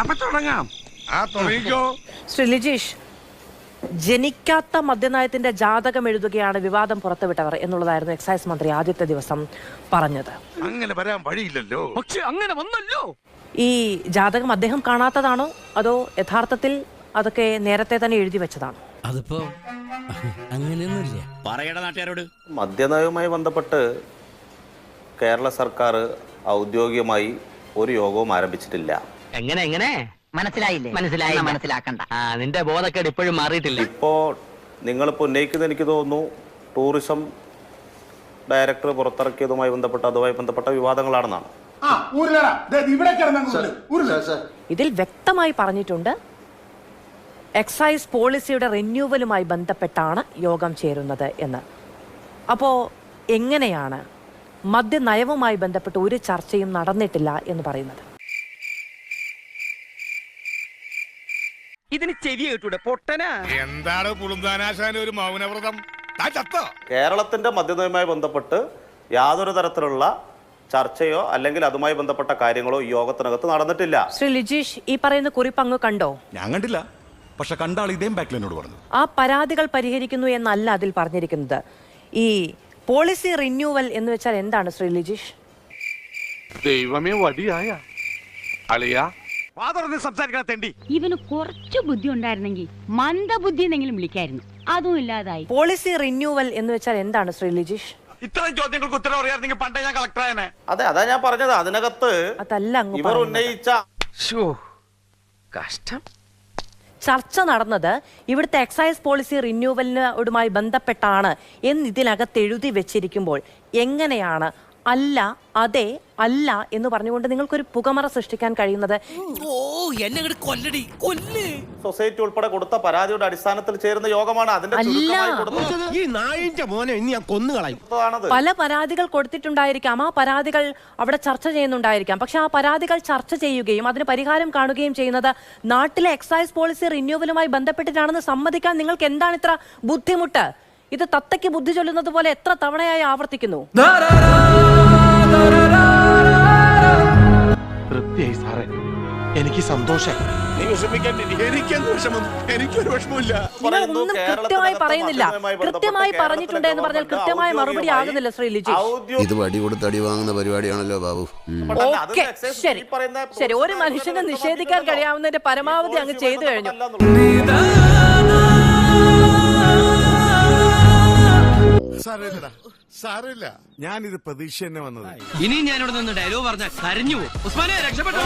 അപ്പൊ തുടങ്ങാം. ശ്രീ ലിജീഷ്, ജനിക്കാത്ത മദ്യനയത്തിന്റെ ജാതകം എഴുതുകയാണ് വിവാദം പുറത്തുവിട്ടവർ എന്നുള്ളതായിരുന്നു എക്സൈസ് മന്ത്രി ആദ്യത്തെ ദിവസം പറഞ്ഞത്. അങ്ങനെ വരാൻ വഴിയില്ലല്ലോ. പക്ഷെ അങ്ങനെ വന്നല്ലോ. ഈ ജാതകം അദ്ദേഹം കാണാത്തതാണോ അതോ യഥാർത്ഥത്തിൽ അതൊക്കെ നേരത്തെ തന്നെ എഴുതി വെച്ചതാണോ? അതിപ്പോ അങ്ങനെയൊന്നുമില്ല. പറയട നാട്ടുകാരോട്. മദ്യനയവുമായി ബന്ധപ്പെട്ട് കേരള സർക്കാർ ഔദ്യോഗികമായി ഒരു യോഗവും ആരംഭിച്ചിട്ടില്ല. എങ്ങനെ മനസ്സിലാക്കണ്ട. നിന്റെ ബോധക്കേട് ഇപ്പോഴും മാറിയിട്ടില്ല. ഇപ്പോ നിങ്ങളിപ്പോ ഉന്നയിക്കുന്നത് എനിക്ക് തോന്നുന്നു ടൂറിസം ഡയറക്ടർ പുറത്തിറക്കിയതുമായി ബന്ധപ്പെട്ട വിവാദങ്ങളാണെന്നാണ്. ഇതിൽ വ്യക്തമായി പറഞ്ഞിട്ടുണ്ട് എക്സൈസ് പോളിസിയുടെ റിന്യൂവലുമായി ബന്ധപ്പെട്ടാണ് യോഗം ചേരുന്നത് എന്ന്. അപ്പോ എങ്ങനെയാണ് മദ്യനയവുമായി ബന്ധപ്പെട്ട് ഒരു ചർച്ചയും നടന്നിട്ടില്ല എന്ന് പറയുന്നത്? ഇതിന് ചെവി കേട്ടൂടെ പൊട്ടനാ? എന്താണ് പുളുന്താനാശാന ഒരു മൗനവ്രതം? കേരളത്തിന്റെ മദ്യനയവുമായി ബന്ധപ്പെട്ട് യാതൊരു തരത്തിലുള്ള ചർച്ചയോ അല്ലെങ്കിൽ അതുമായി ബന്ധപ്പെട്ട കാര്യങ്ങളോ ഈ യോഗത്തിനകത്ത് നടന്നിട്ടില്ല. ശ്രീ ലിജീഷ്, ഈ പറയുന്ന കുറിപ്പ് അങ്ങ് കണ്ടോ? ഞാൻ കണ്ടില്ല, പക്ഷെ കണ്ടാൾ ഇതേം ബാക്കിലെന്നോട് പറഞ്ഞു. ആ പരാതികൾ പരിഹരിക്കുന്നു എന്നല്ല അതിൽ പറഞ്ഞിരിക്കുന്നത്. ഈ പോളിസി റിന്യൂവൽ എന്ന് വെച്ചാൽ എന്താണ് ശ്രീ ലിജീഷ്? ദൈവമേ വടിയായ അളിയാ ഇവന് കുറച്ചു ബുദ്ധി ഉണ്ടായിരുന്നെങ്കിൽ മന്ദബുദ്ധി എന്നെങ്കിലും വിളിക്കായിരുന്നു. അതും ഇല്ലാതായി. പോളിസി റിന്യൂവൽ എന്ന് വെച്ചാൽ എന്താണ് ശ്രീ ലിജീഷ്? ഇത്രയും ചോദ്യങ്ങൾക്ക് ഉത്തരം അറിയാമെങ്കിൽ പണ്ടേ ഞാൻ കളക്ടറായനെ. അതാ ഞാൻ പറഞ്ഞത്. അതിനകത്ത് അതല്ല അങ്ങ് ഇവർ ഉന്നയിച്ച കഷ്ടം. ചർച്ച നടന്നത് ഇവിടുത്തെ എക്സൈസ് പോളിസി റിന്യൂവലിനോടുമായി ബന്ധപ്പെട്ടാണ് എന്ന് ഇതിനകത്ത് എഴുതി വെച്ചിരിക്കുമ്പോൾ എങ്ങനെയാണ് അല്ല അതെ അല്ല എന്ന് പറഞ്ഞുകൊണ്ട് നിങ്ങൾക്കൊരു പുകമറ സൃഷ്ടിക്കാൻ കഴിയുന്നത്? സൊസൈറ്റി ഉൾപ്പെടെ കൊടുത്ത പരാതിയുടെ അടിസ്ഥാനത്തിൽ ചേരുന്ന യോഗമാണ്. പല പരാതികൾ കൊടുത്തിട്ടുണ്ടായിരിക്കാം, ആ പരാതികൾ അവിടെ ചർച്ച ചെയ്യുന്നുണ്ടായിരിക്കാം. പക്ഷെ ആ പരാതികൾ ചർച്ച ചെയ്യുകയും അതിന് പരിഹാരം കാണുകയും ചെയ്യുന്നത് നാട്ടിലെ എക്സൈസ് പോളിസി റിന്യൂവലുമായി ബന്ധപ്പെട്ടിട്ടാണെന്ന് സമ്മതിക്കാൻ നിങ്ങൾക്ക് എന്താണ് ഇത്ര ബുദ്ധിമുട്ട്? ഇത് തത്തയ്ക്ക് ബുദ്ധി ചൊല്ലുന്നത് പോലെ എത്ര തവണയായി ആവർത്തിക്കുന്നു? എനിക്ക് സന്തോഷം. ഒന്നും കൃത്യമായി പറയുന്നില്ല. കൃത്യമായി പറഞ്ഞിട്ടുണ്ട് എന്ന് പറഞ്ഞാൽ കൃത്യമായ മറുപടി ആകുന്നില്ല ശ്രീ ലിജീഷ്. ഇത് വടി കൊടുത്ത് അടി വാങ്ങുന്ന പരിപാടിയാണല്ലോ ബാബു. ഓക്കെ, ശരി ശരി. ഒരു മനുഷ്യനെ നിഷേധിക്കാൻ കഴിയാവുന്നതിന്റെ പരമാവധി അങ്ങ് ചെയ്തു കഴിഞ്ഞു. സാരമില്ല, ഞാനിത് പ്രതീക്ഷ തന്നെ വന്നത്. ഇനി ഞാനിവിടെ നിന്ന് ഡയലോഗ് പറഞ്ഞ കരഞ്ഞു. ഉസ്മാനെ രക്ഷപ്പെട്ടോ.